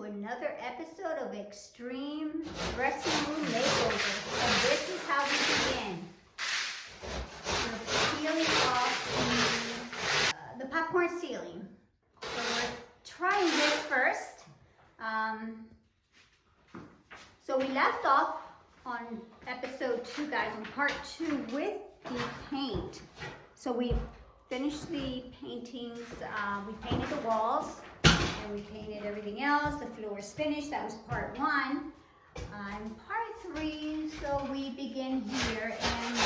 to another episode of Extreme Dressing Room Makeover. And this is how we begin. We're peeling off the popcorn ceiling. So we're trying this first. So we left off on episode 2, guys, on part 2 with the paint. So we finished the paintings, we painted the walls, and we painted everything else. The floor is finished. That was part 1. And part 3, so we begin here, and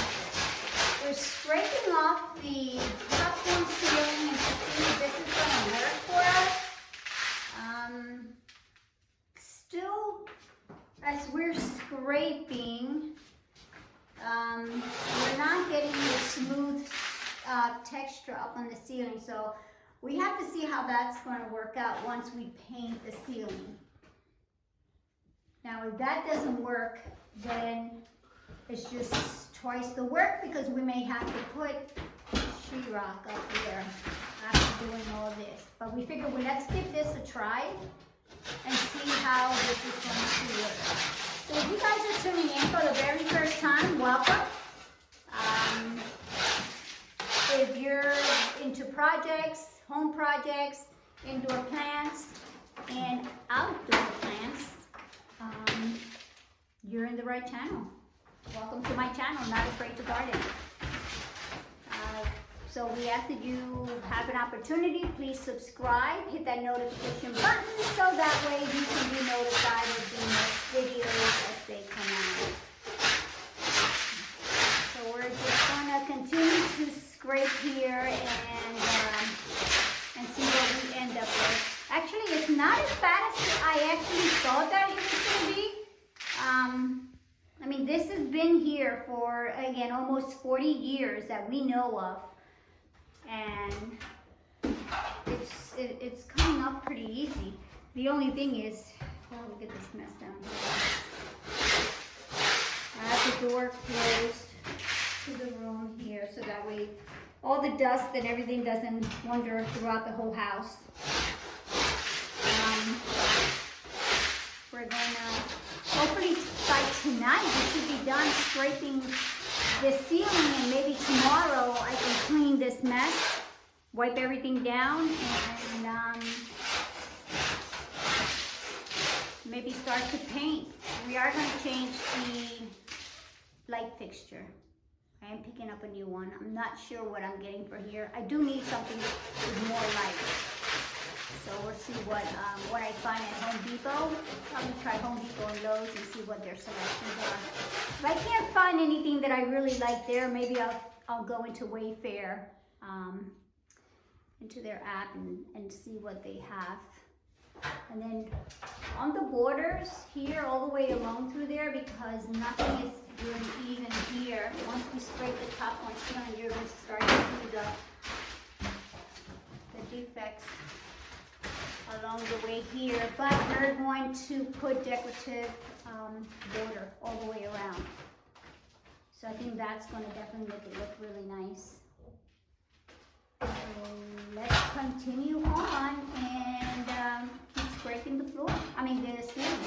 we're scraping off the popcorn ceiling and to see if this is going to work for us. Still, as we're scraping, we're not getting the smooth texture up on the ceiling, so we have to see how that's going to work out once we paint the ceiling. Now if that doesn't work, then it's just twice the work, because we may have to put sheetrock up there after doing all this. But we figured, well, let's give this a try and see how this is going to work. So if you guys are tuning in for the very first time, welcome. If you're into projects, home projects, indoor plants, and outdoor plants, you're in the right channel. Welcome to my channel, Not Afraid to Garden. So we ask that you have an opportunity, please subscribe, hit that notification button so that way you can be notified of the next videos as they come out. So we're just going to continue to scrape here and see what we end up with. Actually, it's not as bad as I actually thought that it was going to be. I mean, this has been here for, again, almost 40 years that we know of. And it's coming up pretty easy. The only thing is, oh, look at this mess down here. I have the door closed to the room here, so that way all the dust and everything doesn't wander throughout the whole house. We're going to, hopefully by tonight, we should be done scraping the ceiling, and maybe tomorrow I can clean this mess, wipe everything down, and maybe start to paint. We are going to change the light fixture. I am picking up a new one. I'm not sure what I'm getting for here. I do need something with more light. So we'll see what I find at Home Depot. I'm going to try Home Depot and Lowe's and see what their selections are. If I can't find anything that I really like there, maybe I'll go into Wayfair, into their app and see what they have. And then on the borders here, all the way along through there, because nothing is really even here. Once we scrape the top one ceiling, you're going to start to see the defects along the way here, but we're going to put decorative border all the way around. So I think that's going to definitely make it look really nice. So let's continue on and keep scraping the floor. I mean the ceiling.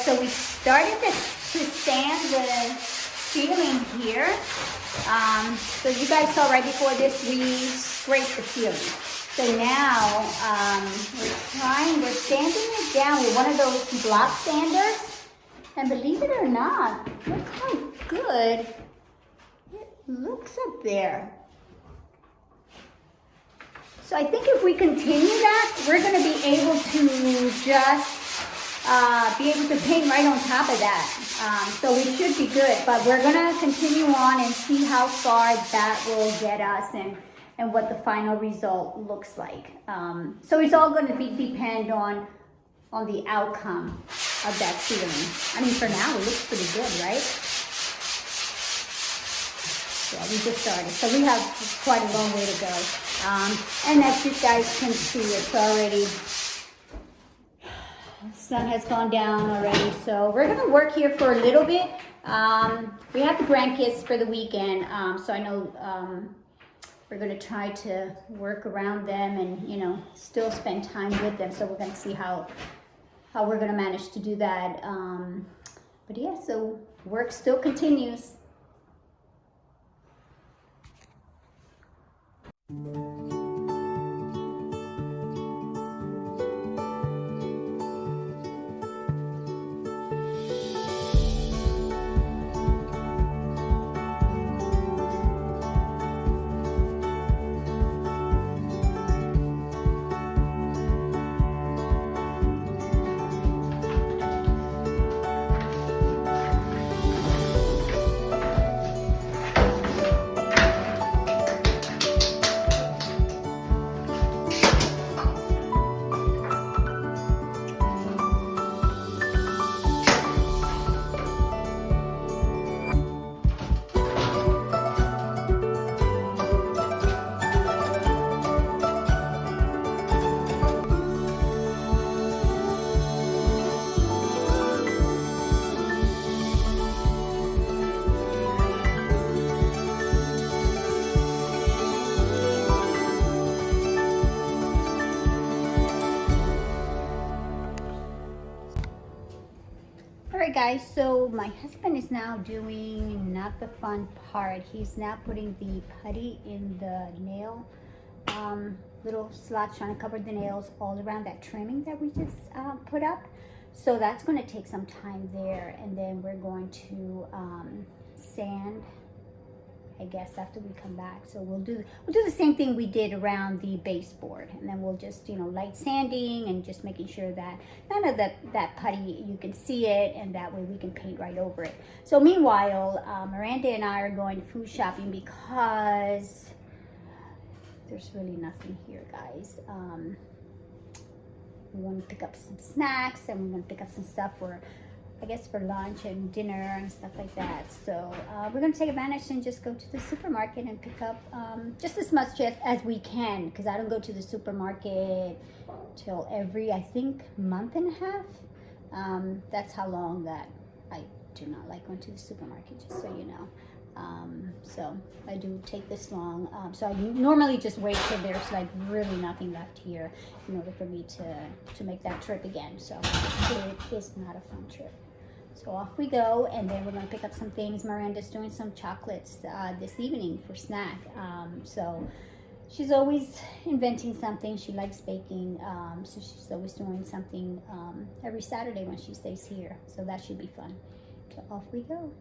so we started to sand the ceiling here. So you guys saw right before this, we scraped the ceiling. So now we're sanding it down with one of those block sanders. And believe it or not, look how good it looks up there. So I think if we continue that, we're going to be able to just be able to paint right on top of that. So we should be good, but we're going to continue on and see how far that will get us and what the final result looks like. So it's all going to depend on the outcome of that ceiling. I mean, for now, it looks pretty good, right? Yeah, we just started, so we have quite a long way to go. And as you guys can see, it's already, the sun has gone down already, so we're gonna work here for a little bit. We have the grandkids for the weekend, so I know we're gonna try to work around them and, you know, still spend time with them. So we're gonna see how we're gonna manage to do that. But yeah, so work still continues. Alright guys, so my husband is now doing not the fun part. He's now putting the putty in the nail little slots, trying to cover the nails all around that trimming that we just put up. So that's going to take some time there, and then we're going to sand, I guess, after we come back. So we'll do the same thing we did around the baseboard, and then we'll just, you know, light sanding and just making sure that none of that putty, you can see it, and that way we can paint right over it. So meanwhile, Miranda and I are going food shopping because there's really nothing here, guys. We want to pick up some snacks, and we're going to pick up some stuff for, I guess, for lunch and dinner and stuff like that. So we're going to take advantage and just go to the supermarket and pick up just as much as we can, because I don't go to the supermarket till every, I think, month and a half. That's how long that I do not like going to the supermarket, just so you know. So I do take this long. So I normally just wait till there's like really nothing left here in order for me to make that trip again. So it is not a fun trip. So off we go, and then we're going to pick up some things. Miranda's doing some chocolates this evening for snack. So she's always inventing something. She likes baking, so she's always doing something every Saturday when she stays here. So that should be fun. So off we go.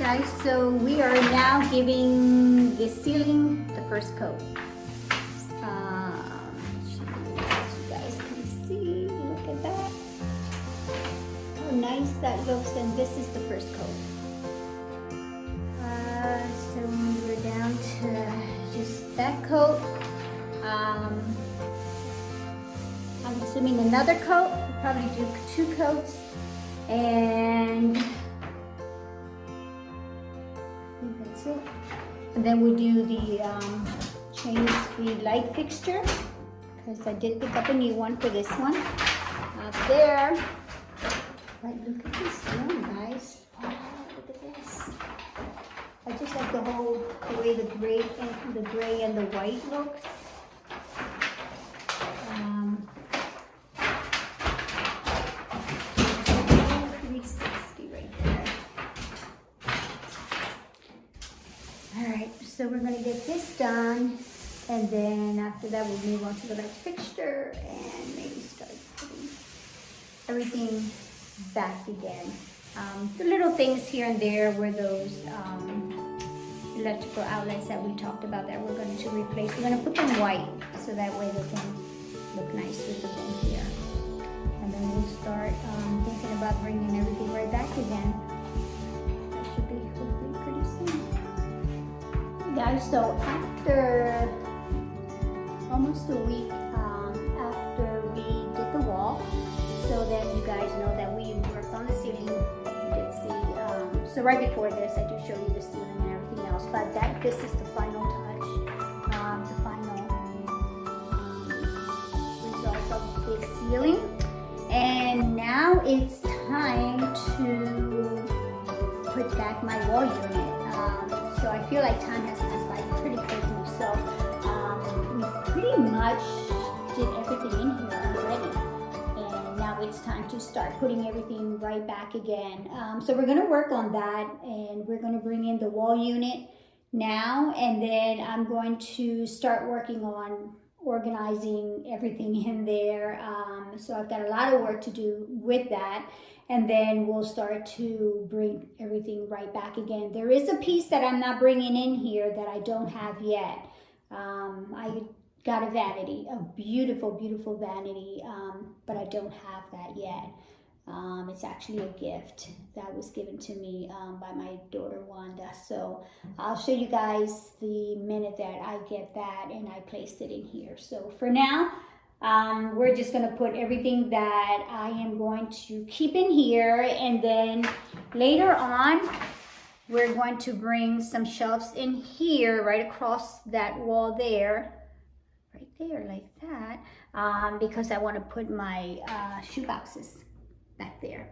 Guys, so we are now giving the ceiling the first coat. So you guys can see, look at that. How nice that looks, and this is the first coat. So we're down to just that coat. I'm assuming another coat, we'll probably do 2 coats, and that's it. And then we'll do the change the light fixture, because I did pick up a new one for this one up there. But look at this one, guys. Oh, look at this. I just like the way the gray and the white looks. 360 right there. All right, so we're gonna get this done, and then after that we'll move on to the light fixture and maybe start putting everything back again. The little things here and there were those electrical outlets that we talked about that we're going to replace. We're going to put them white so that way they can look nice with the one here. And then we'll start thinking about bringing everything right back again. That should be hopefully pretty soon. Guys, so after almost a week after we did the wall, so then you guys know that we worked on the ceiling. You did see, so right before this I do show you the ceiling and everything else, but this is the final touch, the final result of the ceiling. And now it's time to put back my wall unit. So I feel like time has passed by pretty quickly, so we pretty much did everything in here already. Now it's time to start putting everything right back again. So we're going to work on that, and we're going to bring in the wall unit now, and then I'm going to start working on organizing everything in there. So I've got a lot of work to do with that, and then we'll start to bring everything right back again. There is a piece that I'm not bringing in here that I don't have yet. I got a vanity, a beautiful, beautiful vanity, but I don't have that yet. It's actually a gift that was given to me by my daughter Wanda. So I'll show you guys the minute that I get that and I placed it in here. So for now, we're just going to put everything that I am going to keep in here, and then later on we're going to bring some shelves in here right across that wall there. Right there like that, because I want to put my shoe boxes back there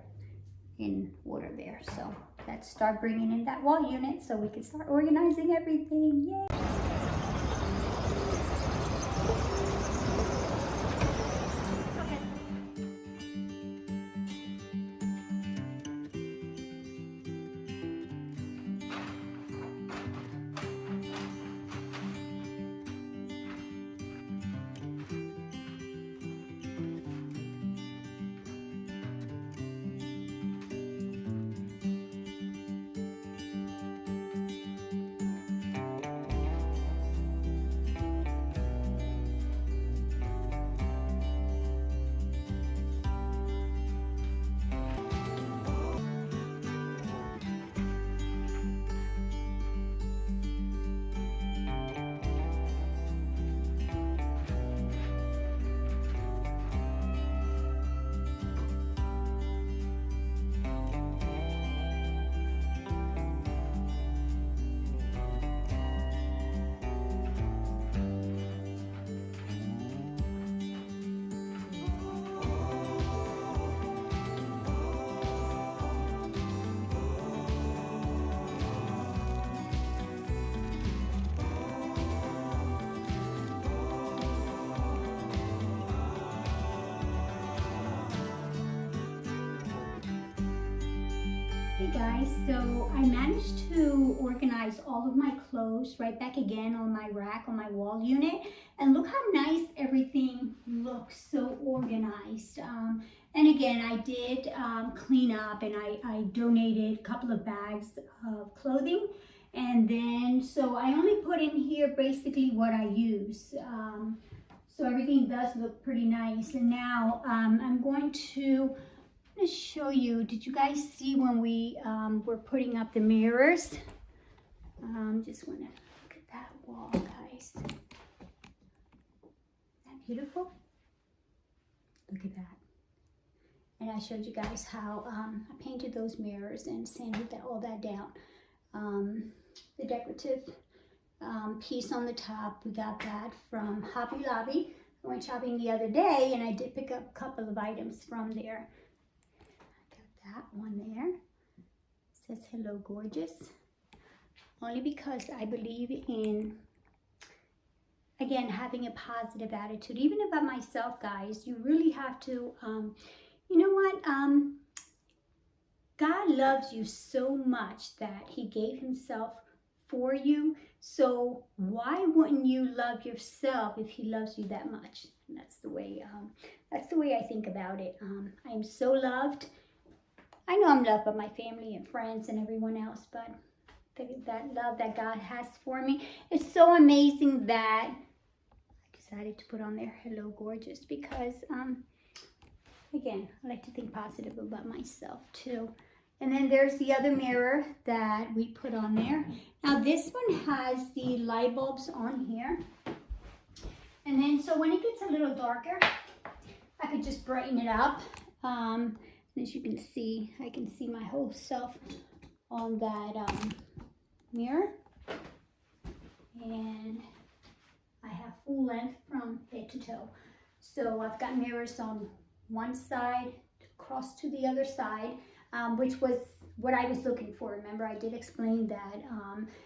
in order there. So let's start bringing in that wall unit so we can start organizing everything. Yay! Hey guys, so I managed to organize all of my clothes right back again on my rack on my wall unit, and look how nice everything looks, so organized. And again, I did clean up, and I donated a couple of bags of clothing. And then, so I only put in here basically what I use. So everything does look pretty nice. And now I'm going to show you, did you guys see when we were putting up the mirrors? Just want to look at that wall, guys. Isn't that beautiful? Look at that. And I showed you guys how I painted those mirrors and sanded all that down. The decorative piece on the top, we got that from Hobby Lobby. I went shopping the other day and I did pick up a couple of items from there. I got that one there. It says hello gorgeous. Only because I believe in, again, having a positive attitude. Even about myself, guys, you really have to, you know what? God loves you so much that he gave himself for you. So why wouldn't you love yourself if he loves you that much? And that's the way I think about it. I am so loved. I know I'm loved by my family and friends and everyone else, but that love that God has for me is so amazing that I decided to put on there hello gorgeous, because again, I like to think positive about myself too. And then there's the other mirror that we put on there. Now this one has the light bulbs on here. And then so when it gets a little darker, I could just brighten it up. As you can see, I can see my whole self on that mirror. And I have full length from head to toe. So I've got mirrors on one side, across to the other side, which was what I was looking for. Remember, I did explain that.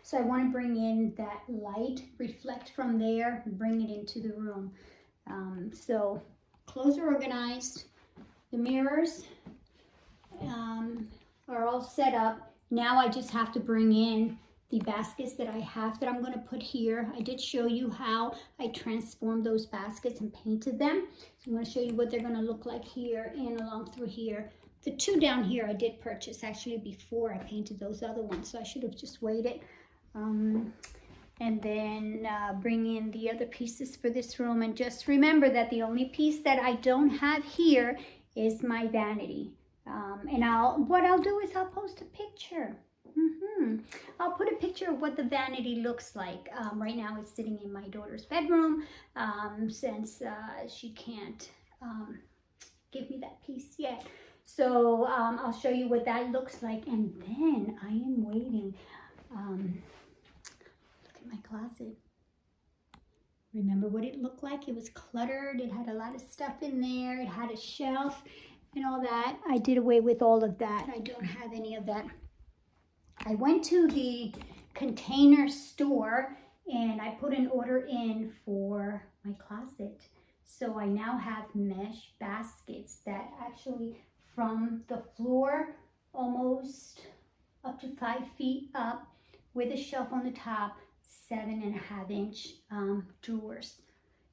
So I want to bring in that light, reflect from there, and bring it into the room. So clothes are organized. The mirrors are all set up. Now I just have to bring in the baskets that I have that I'm going to put here. I did show you how I transformed those baskets and painted them. So I'm going to show you what they're going to look like here and along through here. The two down here I did purchase actually before I painted those other ones, so I should have just waited. And then bring in the other pieces for this room. And just remember that the only piece that I don't have here is my vanity. And what I'll do is I'll post a picture. I'll put a picture of what the vanity looks like. Right now it's sitting in my daughter's bedroom since she can't give me that piece yet. So I'll show you what that looks like, and then I am waiting. Look at my closet. Remember what it looked like? It was cluttered. It had a lot of stuff in there. It had a shelf and all that. I did away with all of that. I don't have any of that. I went to the Container store and I put an order in for my closet. So I now have mesh baskets that actually, from the floor almost up to 5 feet up, with a shelf on the top, 7.5-inch drawers.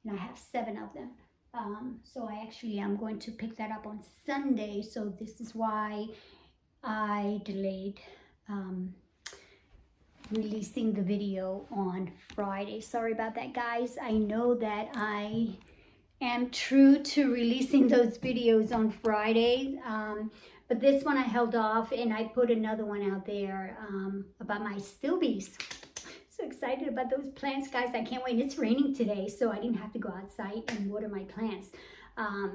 And I have 7 of them. So I actually am going to pick that up on Sunday. So this is why I delayed releasing the video on Friday. Sorry about that, guys. I know that I am true to releasing those videos on Friday, but this one I held off, and I put another one out there about my stilbies. So excited about those plants, guys. I can't wait. It's raining today, so I didn't have to go outside and water my plants.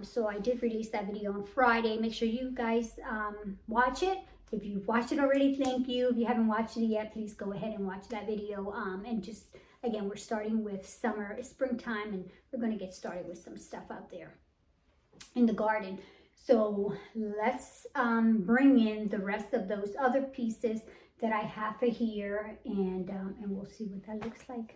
So I did release that video on Friday. Make sure you guys watch it. If you've watched it already, thank you. If you haven't watched it yet, please go ahead and watch that video. And just, again, we're starting with springtime, and we're going to get started with some stuff out there in the garden. So let's bring in the rest of those other pieces that I have for here, and we'll see what that looks like.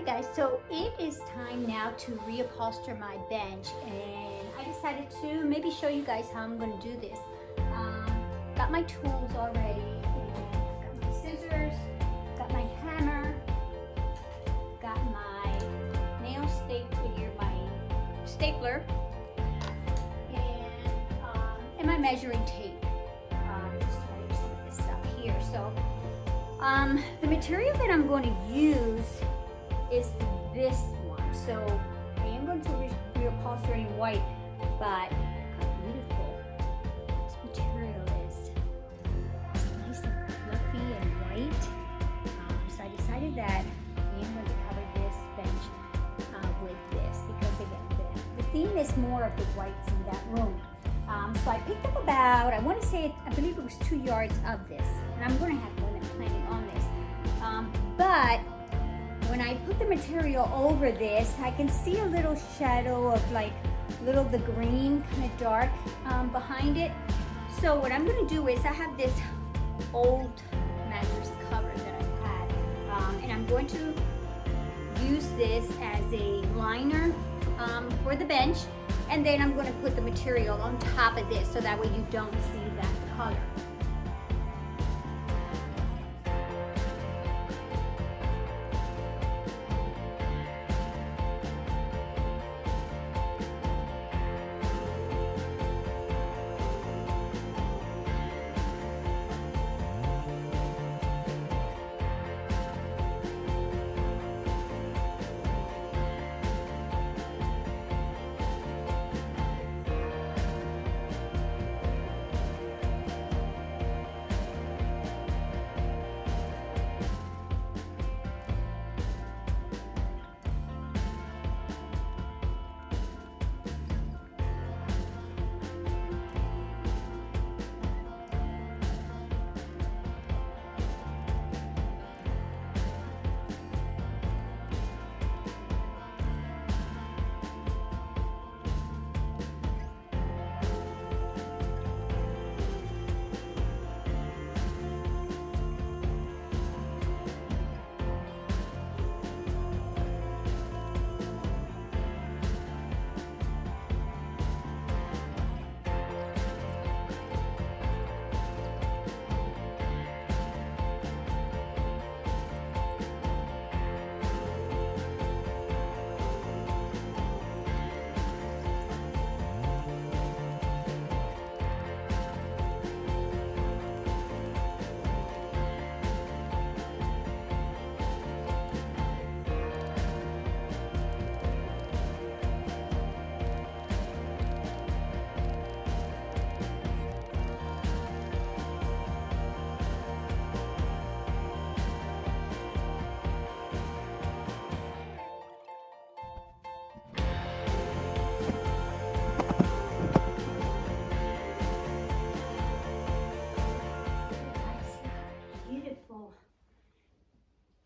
guys, so it is time now to reupholster my bench, and I decided to maybe show you guys how I'm going to do this. Got my tools already, got my scissors, got my hammer, got my nail stapler, and my measuring tape. Just trying to some of this stuff here. So the material that I'm going to use is this one. So I am going to reupholster in white, but look how beautiful this material is. It's nice and fluffy and white. So I decided that I am going to cover this bench with this because again, the theme is more of the whites in that room. So I picked up about, I want to say, I believe it was 2 yards of this, and I'm going to have lemon planting on this. But when I put the material over this, I can see a little shadow of like the green, kind of dark behind it. So what I'm going to do is I have this old mattress cover that I've had, and I'm going to use this as a liner for the bench, and then I'm going to put the material on top of this so that way you don't see that color.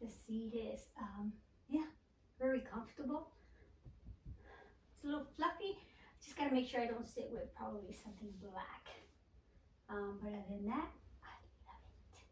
The seat is, yeah, very comfortable. It's a little fluffy. Just gotta make sure I don't sit with probably something black. But other than that, I love it.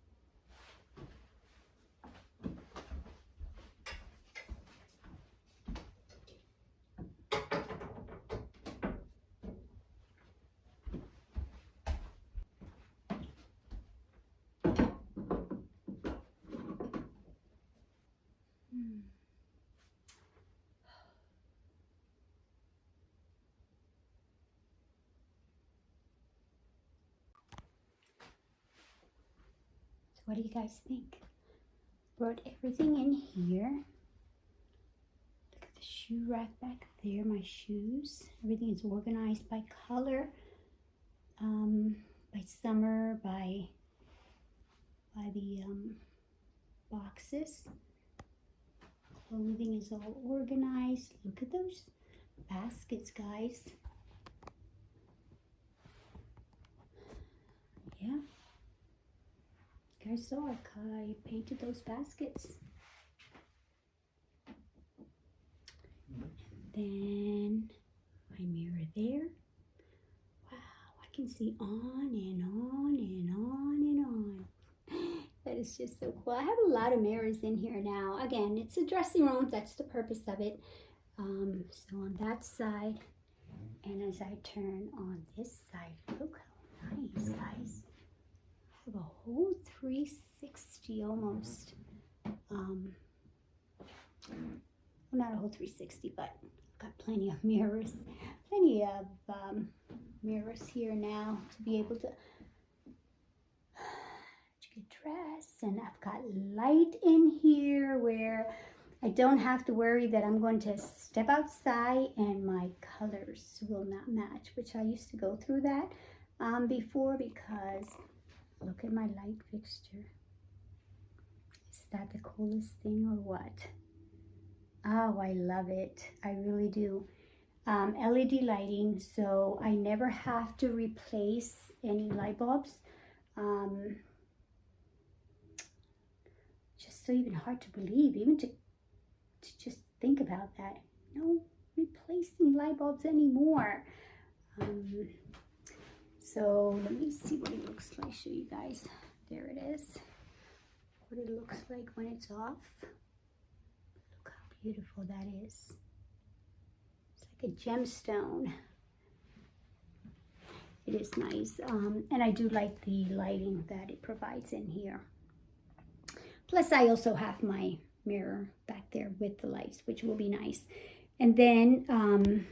What do you guys think? Brought everything in here. Look at the shoe rack back there, my shoes. Everything is organized by color, by summer, by the boxes. Clothing is all organized. Look at those baskets, guys. Yeah. You guys saw I painted those baskets. And then my mirror there. Wow, I can see on and on and on and on. That is just so cool. I have a lot of mirrors in here now. Again, it's a dressing room. That's the purpose of it. So on that side, and as I turn on this side, look how nice, guys. I have a whole 360 almost. Well, not a whole 360, but I've got plenty of mirrors. Plenty of mirrors here now to be able to get dressed. And I've got light in here where I don't have to worry that I'm going to step outside and my colors will not match, which I used to go through that before, because look at my light fixture. Is that the coolest thing or what? Oh, I love it. I really do. LED lighting, so I never have to replace any light bulbs. Just so even hard to believe, even to just think about that. No replacing light bulbs anymore. So let me see what it looks like. Show you guys. There it is. What it looks like when it's off. Look how beautiful that is. It's like a gemstone. It is nice. And I do like the lighting that it provides in here. Plus I also have my mirror back there with the lights, which will be nice. And then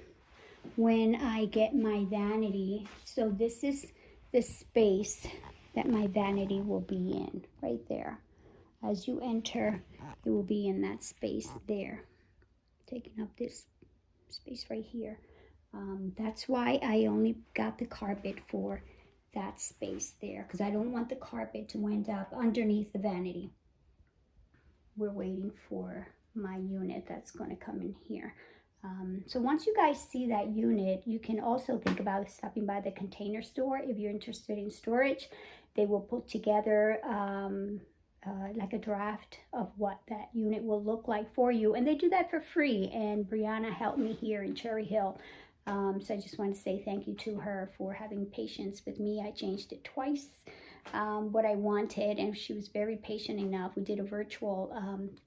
when I get my vanity, so this is the space that my vanity will be in, right there. As you enter, it will be in that space there, taking up this space right here. That's why I only got the carpet for that space there, because I don't want the carpet to end up underneath the vanity. We're waiting for my unit that's going to come in here. So once you guys see that unit, you can also think about stopping by the Container Store if you're interested in storage. They will put together like a draft of what that unit will look like for you, and they do that for free. And Brianna helped me here in Cherry Hill. So I just want to say thank you to her for having patience with me. I changed it twice. What I wanted, and she was very patient enough. We did a virtual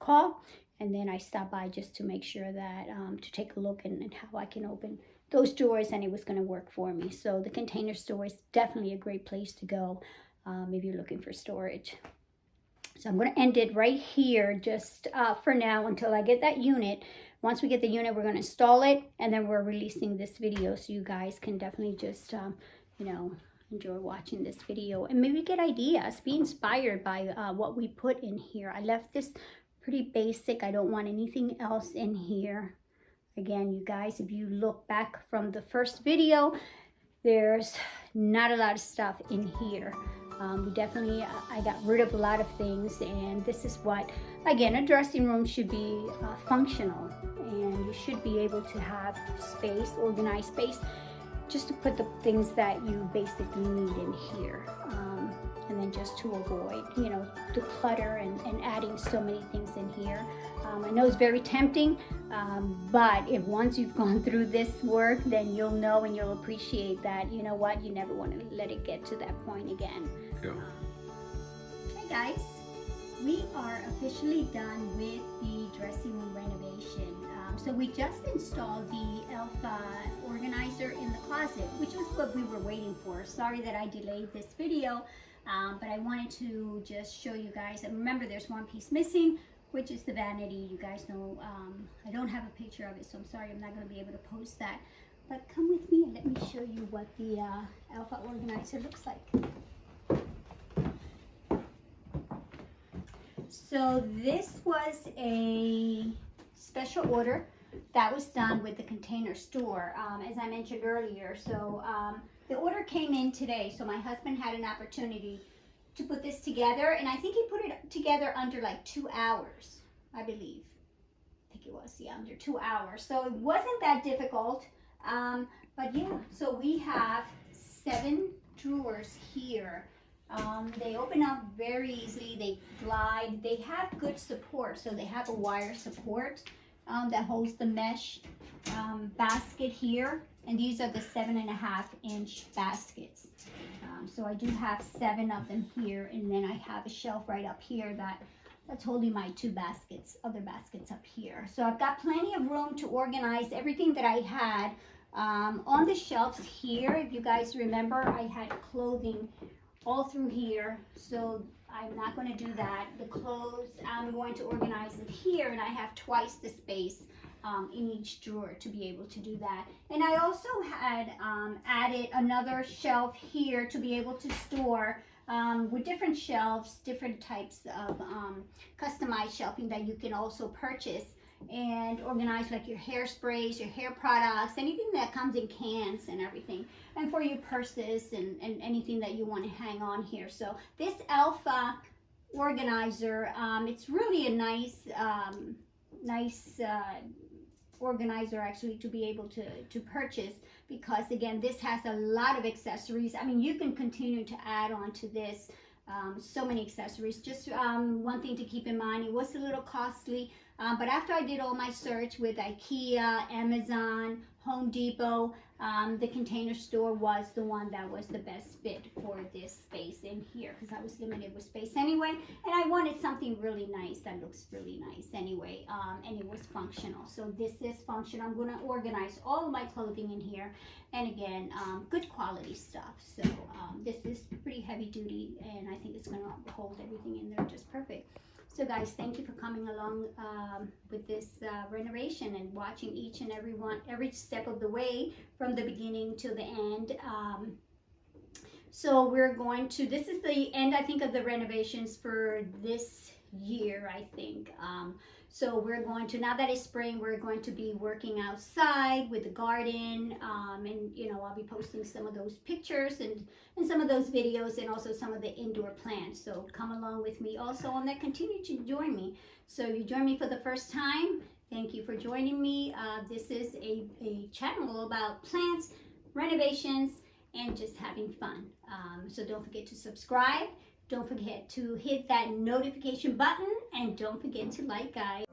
call, and then I stopped by just to make sure that to take a look and how I can open those drawers, and it was going to work for me. So the Container Store is definitely a great place to go if you're looking for storage. So I'm going to end it right here just for now until I get that unit. Once we get the unit, we're going to install it, and then we're releasing this video, so you guys can definitely just you know, enjoy watching this video and maybe get ideas, be inspired by what we put in here. I left this pretty basic. I don't want anything else in here. Again, you guys, if you look back from the first video, there's not a lot of stuff in here. We definitely, I got rid of a lot of things, and this is what, again, a dressing room should be functional, and you should be able to have space, organized space, just to put the things that you basically need in here. And then just to avoid, you know, the clutter and adding so many things in here. I know it's very tempting, but if once you've gone through this work, then you'll know and you'll appreciate that, you know what, you never want to let it get to that point again. Yeah. Hey guys, we are officially done with the dressing room renovation. So we just installed the Alpha organizer in the closet, which was what we were waiting for. Sorry that I delayed this video, but I wanted to just show you guys. And remember, there's one piece missing, which is the vanity. You guys know I don't have a picture of it, so I'm sorry I'm not going to be able to post that. But come with me and let me show you what the Alpha organizer looks like. So this was a special order that was done with the Container Store, as I mentioned earlier. So the order came in today, so my husband had an opportunity to put this together, and I think he put it together under like 2 hours, I believe. I think it was, yeah, under 2 hours. So it wasn't that difficult, but yeah, so we have 7 drawers here. They open up very easily, they glide, they have good support, so they have a wire support that holds the mesh basket here, and these are the 7.5-inch baskets. So I do have 7 of them here, and then I have a shelf right up here that's holding my 2 baskets, other baskets up here. So I've got plenty of room to organize everything that I had on the shelves here. If you guys remember, I had clothing all through here, so I'm not going to do that. The clothes, I'm going to organize it here, and I have twice the space in each drawer to be able to do that. And I also had added another shelf here to be able to store with different shelves, different types of customized shelving that you can also purchase and organize, like your hairsprays, your hair products, anything that comes in cans and everything, and for your purses and anything that you want to hang on here. So this Alpha organizer, it's really a nice organizer actually to be able to purchase, because again, this has a lot of accessories. I mean, you can continue to add on to this so many accessories. Just one thing to keep in mind, it was a little costly, but after I did all my search with IKEA, Amazon, Home Depot, the Container Store was the one that was the best fit for this space in here, because I was limited with space anyway, and I wanted something really nice that looks really nice anyway, and it was functional. So this is functional. I'm going to organize all of my clothing in here, and again, good quality stuff. So this is pretty heavy duty, and I think it's going to hold everything in there just perfect. So guys, thank you for coming along with this renovation and watching each and every step of the way from the beginning to the end. So we're going to, this is the end, I think, of the renovations for this year, I think. So we're going to, now that it's spring, we're going to be working outside with the garden, and you know, I'll be posting some of those pictures and some of those videos, and also some of the indoor plants. So come along with me also, and then continue to join me. So you join me for the first time, thank you for joining me. This is a channel about plants, renovations, and just having fun. So don't forget to subscribe. Don't forget to hit that notification button, and don't forget to like, guys.